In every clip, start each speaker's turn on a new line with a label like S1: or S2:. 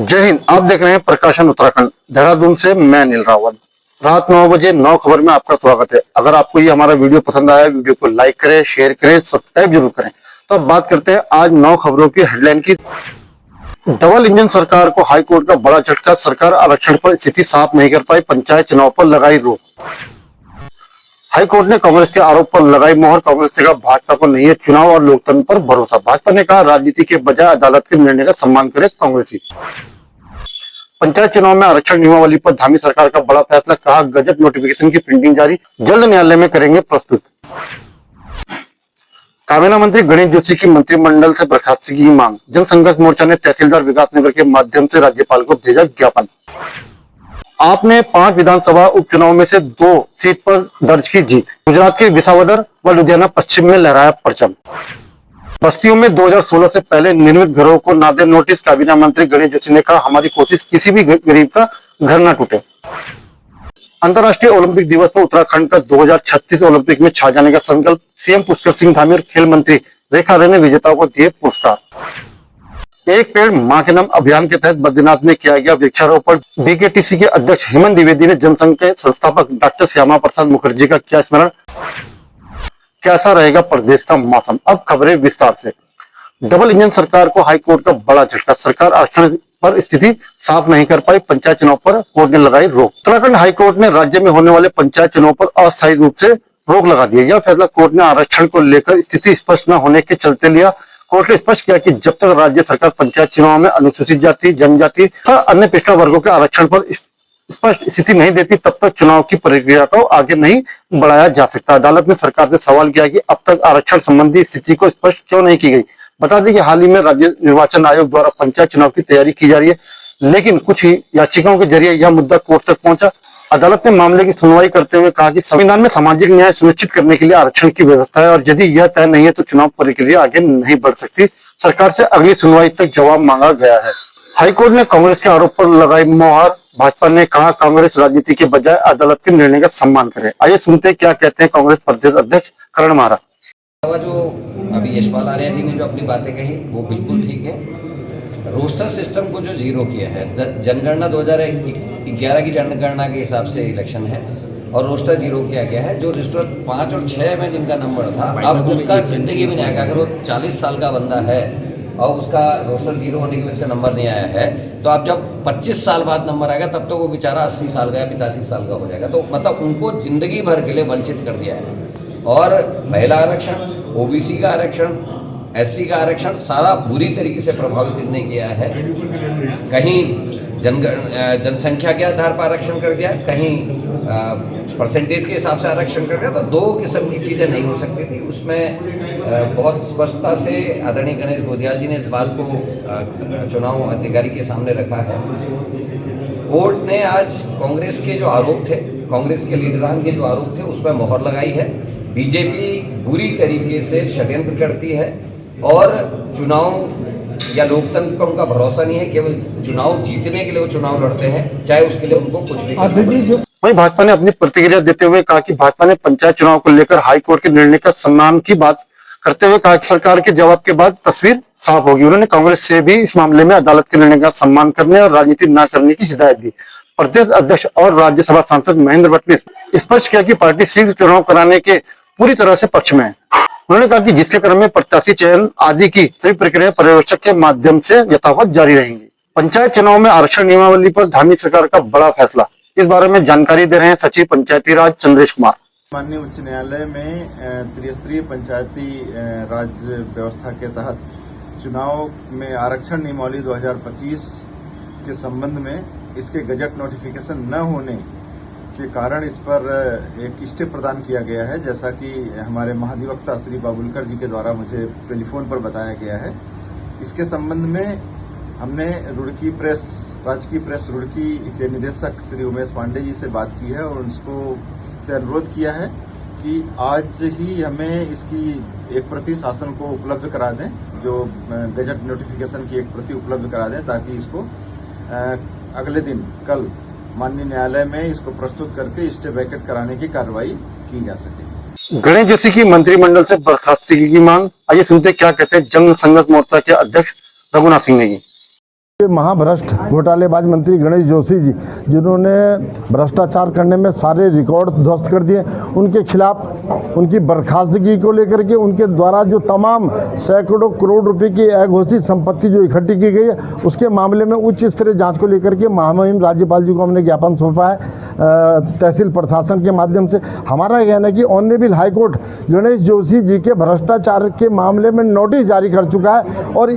S1: जय हिंद। आप देख रहे हैं प्रकाशन उत्तराखंड, देहरादून से मैं अनिल रावत। रात 9 बजे 9 खबर में आपका स्वागत है। अगर आपको ये हमारा वीडियो पसंद आया, वीडियो को लाइक करें, शेयर करें, सब्सक्राइब जरूर करें। तो अब बात करते हैं आज 9 खबरों की हेडलाइन की। डबल इंजन सरकार को हाईकोर्ट का बड़ा झटका, सरकार आरक्षण पर स्थिति साफ नहीं कर पाई, पंचायत चुनाव पर लगाई रोक। हाईकोर्ट ने कांग्रेस के आरोप पर लगाई मोहर, कांग्रेस ने कहा भाजपा को नहीं है चुनाव और लोकतंत्र पर भरोसा। भाजपा ने कहा राजनीति के बजाय अदालत के निर्णय का सम्मान करे कांग्रेसी। पंचायत चुनाव में आरक्षण नियमावली पर धामी सरकार का बड़ा फैसला, कहा गजट नोटिफिकेशन की प्रिंटिंग जारी, जल्द न्यायालय में करेंगे प्रस्तुत। काबीना मंत्री गणेश जोशी की मंत्रिमंडल से बर्खास्तगी की मांग, जनसंघर्ष मोर्चा ने तहसीलदार विकास नगर के माध्यम से राज्यपाल को भेजा ज्ञापन। आपने 5 विधानसभा उपचुनाव में से 2 सीट पर दर्ज की जीत, गुजरात के विसावदर व लुधियाना पश्चिम में लहराया परचम। बस्तियों में 2016 से पहले निर्मित घरों को ना दे नोटिस, काबीना मंत्री गणेश जोशी ने कहा हमारी कोशिश किसी भी गरीब का घर ना टूटे। अंतर्राष्ट्रीय ओलंपिक दिवस पर उत्तराखंड का 2036 ओलंपिक में छा जाने का संकल्प, सीएम पुष्कर सिंह धामी और खेल मंत्री रेखा रे ने विजेताओं को दिए पुरस्कार। एक पेड़ मां के नाम अभियान के तहत बद्रीनाथ में किया गया वृक्षारोपण, बीकेटीसी के अध्यक्ष हेमंत द्विवेदी ने जनसंघ के संस्थापक डॉक्टर श्यामा प्रसाद मुखर्जी का किया स्मरण। कैसा रहेगा प्रदेश का मौसम, अब खबरें विस्तार से। डबल इंजन सरकार को हाईकोर्ट का बड़ा झटका, सरकार आरक्षण पर स्थिति साफ नहीं कर पाई, पंचायत चुनाव पर कोर्ट ने लगाई रोक। उत्तराखंड हाईकोर्ट ने राज्य में होने वाले पंचायत चुनाव पर अस्थायी रूप से रोक लगा दी। यह फैसला कोर्ट ने आरक्षण को लेकर स्थिति स्पष्ट न होने के चलते लिया। कोर्ट ने स्पष्ट किया कि जब तक राज्य सरकार पंचायत चुनाव में अनुसूचित जाति, जनजाति तथा अन्य पिछड़ा वर्गों के आरक्षण पर स्पष्ट स्थिति नहीं देती, तब तक चुनाव की प्रक्रिया को आगे नहीं बढ़ाया जा सकता। अदालत ने सरकार से सवाल किया कि अब तक आरक्षण संबंधी स्थिति को स्पष्ट क्यों नहीं की गई। बता दें कि हाल ही में राज्य निर्वाचन आयोग द्वारा पंचायत चुनाव की तैयारी की जा रही है, लेकिन कुछ ही याचिकाओं के जरिए यह मुद्दा कोर्ट तक पहुंचा। अदालत ने मामले की सुनवाई करते हुए कहा कि संविधान में सामाजिक न्याय सुनिश्चित करने के लिए आरक्षण की व्यवस्था है और यदि यह तय नहीं है तो चुनाव प्रक्रिया आगे नहीं बढ़ सकती। सरकार से अगली सुनवाई तक जवाब मांगा गया है। हाईकोर्ट ने कांग्रेस के आरोप पर लगाई मोहर, भाजपा ने कहा कांग्रेस राजनीति के बजाय अदालत के निर्णय का सम्मान करे। आइए सुनते हैं क्या कहते हैं कांग्रेस प्रदेश अध्यक्ष करण महारा।
S2: जो अभी यशपाल आर्या जी ने जो अपनी बातें कही वो बिल्कुल ठीक है। रोस्टर सिस्टम को जो जीरो किया है, जनगणना 2011 की जनगणना के हिसाब से इलेक्शन है और रोस्टर जीरो किया गया है। जो रोस्टर 5 और 6 में जिनका नंबर था, अब उनका जिंदगी में नहीं आएगा। अगर वो 40 साल का बंदा है और उसका रोस्टर जीरो होने की वजह से नंबर नहीं आया है, तो आप जब 25 साल बाद नंबर आएगा तब तो वो बेचारा 80 साल का या 85 साल का हो जाएगा। तो मतलब उनको जिंदगी भर के लिए वंचित कर दिया है। और महिला आरक्षण, ओबीसी का आरक्षण, एससी का आरक्षण सारा बुरी तरीके से प्रभावित इन्होंने किया है। कहीं जनसंख्या के आधार पर आरक्षण कर दिया, कहीं परसेंटेज के हिसाब से आरक्षण कर दिया। तो 2 किस्म की चीज़ें नहीं हो सकती थी। उसमें बहुत स्पष्टता से आदरणीय गणेश गोदियाल जी ने इस बात को चुनाव अधिकारी के सामने रखा है। कोर्ट ने आज कांग्रेस के जो आरोप थे, कांग्रेस के लीडरान के जो आरोप थे, उस पर मोहर लगाई है। बीजेपी बुरी तरीके से षड्यंत्र करती है और चुनाव या लोकतंत्र पर उनका भरोसा नहीं है। केवल चुनाव जीतने के लिए वो चुनाव लड़ते हैं, चाहे उसके लिए उनको कुछ भी करना पड़े।
S1: वहीं भाजपा ने अपनी प्रतिक्रिया देते हुए कहा कि भाजपा ने पंचायत चुनाव को लेकर हाईकोर्ट के निर्णय का सम्मान की बात करते हुए कहा कि सरकार के जवाब के बाद तस्वीर साफ होगी। उन्होंने कांग्रेस से भी इस मामले में अदालत के निर्णय का सम्मान करने और राजनीति न करने की हिदायत दी। प्रदेश अध्यक्ष और राज्यसभा सांसद महेंद्र भट्ट ने स्पष्ट किया कि पार्टी शीघ्र चुनाव कराने के पूरी तरह से पक्ष में है। उन्होंने कहा कि जिसके क्रम में प्रत्याशी चयन आदि की सभी प्रक्रिया पर्यवेक्षक के माध्यम से यथावत जारी रहेंगी। पंचायत चुनाव में आरक्षण नियमावली पर धामी सरकार का बड़ा फैसला, इस बारे में जानकारी दे रहे हैं सचिव पंचायती राज चंद्रेश कुमार।
S3: माननीय उच्च न्यायालय में त्रिस्तरीय पंचायती राज व्यवस्था के तहत चुनाव में आरक्षण नियमावली 2025 के संबंध में इसके गजट नोटिफिकेशन न होने के कारण इस पर एक स्टे प्रदान किया गया है, जैसा कि हमारे महाधिवक्ता श्री बाबुलकर जी के द्वारा मुझे टेलीफोन पर बताया गया है। इसके संबंध में हमने रुड़की प्रेस, राजकीय प्रेस रुड़की के निदेशक श्री उमेश पांडे जी से बात की है और उनको से अनुरोध किया है कि आज ही हमें इसकी एक प्रति शासन को उपलब्ध करा दें, जो गजट नोटिफिकेशन की एक प्रति उपलब्ध करा दें, ताकि इसको अगले दिन कल माननीय न्यायालय में इसको प्रस्तुत करके स्टे वैकेट कराने की कार्रवाई की जा सके।
S1: गणेश जोशी की मंत्रिमंडल से बर्खास्तगी की मांग, आइए सुनते क्या कहते हैं जनसंघर्ष मोर्चा के अध्यक्ष रघुनाथ सिंह नेगी।
S4: महाभ्रष्ट घोटालेबाज मंत्री गणेश जोशी जी, जिन्होंने भ्रष्टाचार करने में सारे रिकॉर्ड ध्वस्त कर दिए, उनके खिलाफ उनकी बर्खास्तगी को लेकर के उनके द्वारा जो तमाम सैकड़ों करोड़ रुपए की अघोषित संपत्ति जो इकट्ठी की गई है, उसके मामले में उच्च स्तरीय जांच को लेकर के महामहिम राज्यपाल जी को हमने ज्ञापन सौंपा है तहसील प्रशासन के माध्यम से। हमारा कहना है कि ऑनरेबल हाईकोर्ट गणेश जोशी जी के भ्रष्टाचार के मामले में नोटिस जारी कर चुका है और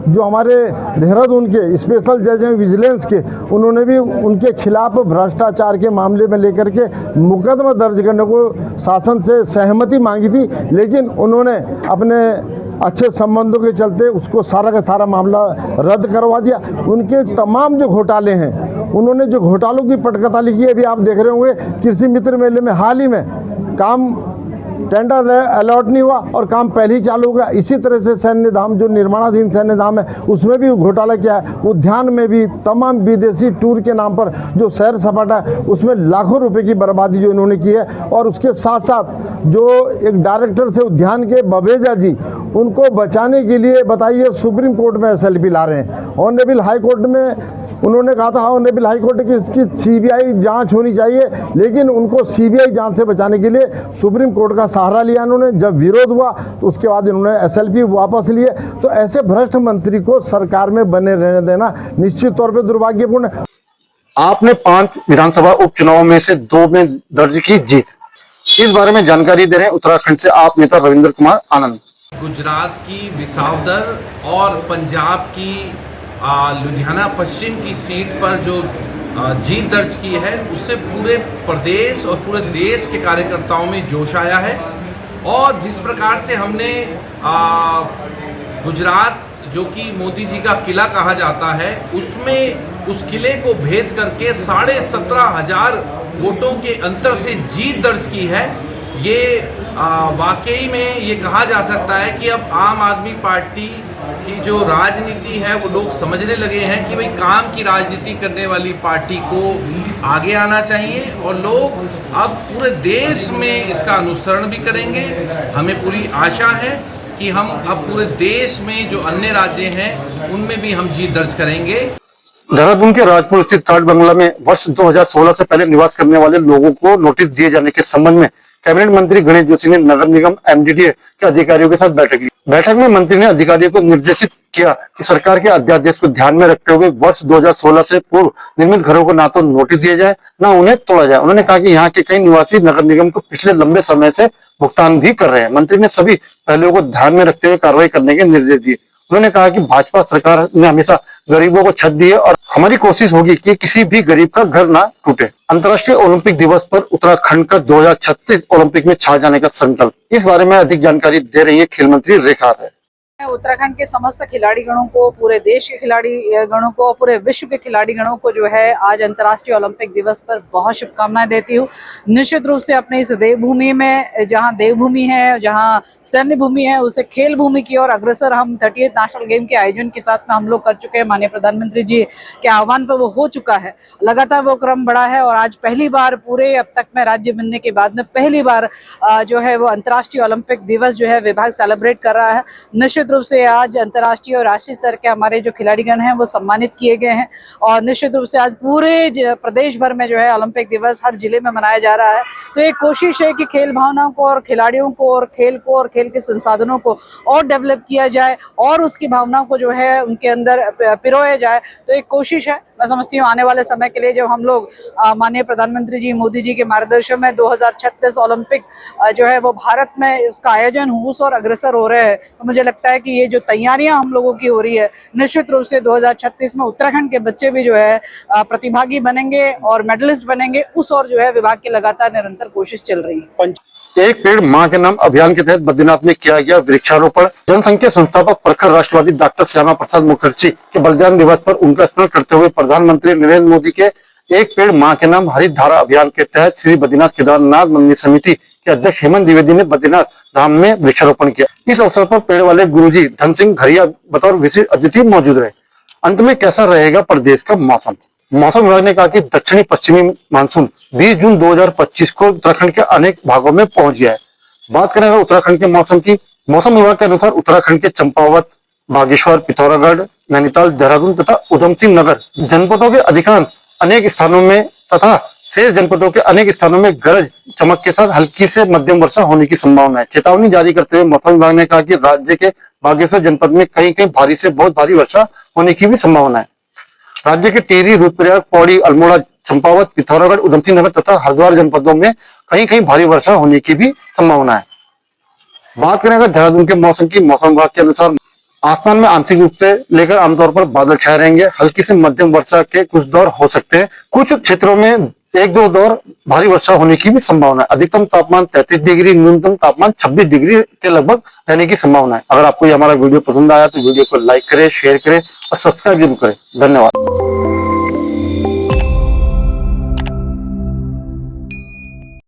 S4: जो हमारे देहरादून के स्पेशल जज हैं विजिलेंस के, उन्होंने भी उनके खिलाफ भ्रष्टाचार के मामले में लेकर के मुकदमा दर्ज करने को शासन से सहमति मांगी थी, लेकिन उन्होंने अपने अच्छे संबंधों के चलते उसको सारा का सारा मामला रद्द करवा दिया। उनके तमाम जो घोटाले हैं, उन्होंने जो घोटालों की पटकथा लिखी है, अभी आप देख रहे होंगे कृषि मित्र मेले में हाल ही में काम टेंडर अलॉट नहीं हुआ और काम पहले ही चालू हो गया। इसी तरह से सैन्य धाम जो निर्माणाधीन सैन्य धाम है, उसमें भी घोटाला किया है। उद्यान में भी तमाम विदेशी टूर के नाम पर जो सैर सपाटा है, उसमें लाखों रुपए की बर्बादी जो इन्होंने की है। और उसके साथ साथ जो एक डायरेक्टर थे उद्यान के बबेजा जी, उनको बचाने के लिए बताइए सुप्रीम कोर्ट में SLP ला रहे हैं। ऑनरेबल हाई कोर्ट में उन्होंने कहा था ऑनरेबल हाई कोर्ट की इसकी CBI जांच होनी चाहिए, लेकिन उनको CBI जांच से बचाने के लिए सुप्रीम कोर्ट का सहारा लिया इन्होंने। जब विरोध हुआ तो उसके बाद इन्होंने SLP वापस लिए। तो ऐसे भ्रष्ट मंत्री को सरकार में बने रहने देना निश्चित तौर पर दुर्भाग्यपूर्ण है।
S1: आपने 5 विधानसभा उपचुनाव में से 2 में दर्ज की जीत, इस बारे में जानकारी दे रहे हैं उत्तराखंड से आप नेता रविंद्र कुमार आनंद।
S5: गुजरात की विसावदर और पंजाब की लुधियाना पश्चिम की सीट पर जो जीत दर्ज की है, उससे पूरे प्रदेश और पूरे देश के कार्यकर्ताओं में जोश आया है। और जिस प्रकार से हमने गुजरात, जो कि मोदी जी का किला कहा जाता है, उसमें उस किले को भेद करके 17,500 वोटों के अंतर से जीत दर्ज की है, ये वाकई में ये कहा जा सकता है कि अब आम आदमी पार्टी की जो राजनीति है वो लोग समझने लगे हैं कि भाई काम की राजनीति करने वाली पार्टी को आगे आना चाहिए और लोग अब पूरे देश में इसका अनुसरण भी करेंगे। हमें पूरी आशा है कि हम अब पूरे देश में जो अन्य राज्य हैं उनमें भी हम जीत दर्ज करेंगे।
S1: देहरादून के राजपुर स्थित काट बंगला में वर्ष 2016 से पहले निवास करने वाले लोगों को नोटिस दिए जाने के संबंध में कैबिनेट मंत्री गणेश जोशी ने नगर निगम MDDA के अधिकारियों के साथ बैठक ली। बैठक में मंत्री ने अधिकारियों को निर्देशित किया कि सरकार के अध्यादेश को ध्यान में रखते हुए वर्ष 2016 से पूर्व निर्मित घरों को ना तो नोटिस दिया जाए, ना उन्हें तोड़ा जाए। उन्होंने कहा कि यहाँ के कई निवासी नगर निगम को पिछले लंबे समय से भुगतान भी कर रहे हैं। मंत्री ने सभी पहलुओं को ध्यान में रखते हुए कार्रवाई करने के निर्देश दिए। उन्होंने कहा कि भाजपा सरकार ने हमेशा गरीबों को छत दी है और हमारी कोशिश होगी कि किसी भी गरीब का घर ना टूटे। अंतर्राष्ट्रीय ओलंपिक दिवस पर उत्तराखंड का 2036 ओलंपिक में छा जाने का संकल्प, इस बारे में अधिक जानकारी दे रही है खेल मंत्री रेखा है।
S6: उत्तराखंड के समस्त खिलाड़ी गणों को, पूरे देश के खिलाड़ी गणों को, पूरे विश्व के खिलाड़ी गणों को जो है आज अंतर्राष्ट्रीय ओलंपिक दिवस पर बहुत शुभकामनाएं देती हूँ। निश्चित रूप से अपने इस देवभूमि में, जहाँ देवभूमि है, जहाँ सैन्य भूमि है, उसे खेल भूमि की ओर अग्रसर हम 38 नेशनल गेम के आयोजन के साथ में हम लोग कर चुके हैं। माननीय प्रधानमंत्री जी के आह्वान पर वो हो चुका है, लगातार वो क्रम बढ़ा है और आज पहली बार पूरे अब तक में राज्य बनने के बाद में पहली बार जो है वो अंतर्राष्ट्रीय ओलंपिक दिवस जो है विभाग सेलिब्रेट कर रहा है। निश्चित रूप से आज अंतर्राष्ट्रीय और राष्ट्रीय स्तर के हमारे जो खिलाड़ीगण हैं वो सम्मानित किए गए हैं और निश्चित रूप से आज पूरे प्रदेश भर में जो है ओलंपिक दिवस हर जिले में मनाया जा रहा है। तो एक कोशिश है कि खेल भावनाओं को और खिलाड़ियों को और खेल के संसाधनों को और डेवलप किया जाए और उसकी भावनाओं को जो है उनके अंदर पिरोया जाए। तो एक कोशिश है, मैं समझती हूँ आने वाले समय के लिए जब हम लोग माननीय प्रधानमंत्री जी मोदी जी के मार्गदर्शन में 2036 ओलंपिक जो है वो भारत में उसका आयोजन हुस और अग्रसर हो रहे हैं, तो मुझे लगता है कि ये जो तैयारियां हम लोगों की हो रही है, निश्चित रूप से 2036 में उत्तराखंड के बच्चे भी जो है प्रतिभागी बनेंगे और मेडलिस्ट बनेंगे। उस और जो है विभाग की लगातार निरंतर कोशिश चल रही है।
S1: एक पेड़ मां के नाम अभियान के तहत बद्रीनाथ में किया गया वृक्षारोपण। जनसंघ के संस्थापक प्रखर राष्ट्रवादी डॉक्टर श्यामा प्रसाद मुखर्जी के बलिदान दिवस पर उनका स्मरण करते हुए प्रधानमंत्री नरेंद्र मोदी के एक पेड़ मां के नाम हरित धारा अभियान के तहत श्री बद्रीनाथ केदारनाथ मंदिर समिति के अध्यक्ष हेमंत द्विवेदी ने बद्रीनाथ धाम में वृक्षारोपण किया। इस अवसर पर पेड़ वाले गुरुजी धन सिंह घरिया बतौर विशेष अतिथि मौजूद रहे। अंत में कैसा रहेगा प्रदेश का मौसम? मौसम विभाग ने कहा कि दक्षिणी पश्चिमी मानसून 20 जून 2025 को उत्तराखंड के अनेक भागों में पहुंच गया है। बात करें उत्तराखंड के मौसम की, मौसम विभाग के अनुसार उत्तराखंड के चंपावत, बागेश्वर, पिथौरागढ़, नैनीताल, देहरादून तथा उधम सिंह नगर जनपदों के अधिकांश अनेक स्थानों में तथा शेष जनपदों के अनेक स्थानों में गरज चमक के साथ हल्की से मध्यम वर्षा होने की संभावना है। चेतावनी जारी करते हुए मौसम विभाग ने कहा कि राज्य के बागेश्वर जनपद में कहीं कहीं भारी से बहुत भारी वर्षा होने की भी संभावना है। राज्य के टिहरी, रुद्रप्रयाग, पौड़ी, अल्मोड़ा, चंपावत, पिथौरागढ़, उधमसिंह नगर तथा हरिद्वार जनपदों में कहीं कहीं भारी वर्षा होने की भी संभावना है। बात करें अगर देहरादून के मौसम की, मौसम विभाग के अनुसार आसमान में आंशिक रूप से लेकर आमतौर पर बादल छाए रहेंगे। हल्की से मध्यम वर्षा के कुछ दौर हो सकते हैं। कुछ क्षेत्रों में 1-2 दौर भारी वर्षा होने की भी संभावना है। अधिकतम तापमान 33 डिग्री, न्यूनतम तापमान 26 डिग्री के लगभग रहने की संभावना है। अगर आपको ये हमारा वीडियो पसंद आया तो वीडियो को लाइक करें, शेयर करें और सब्सक्राइब जरूर करें। धन्यवाद।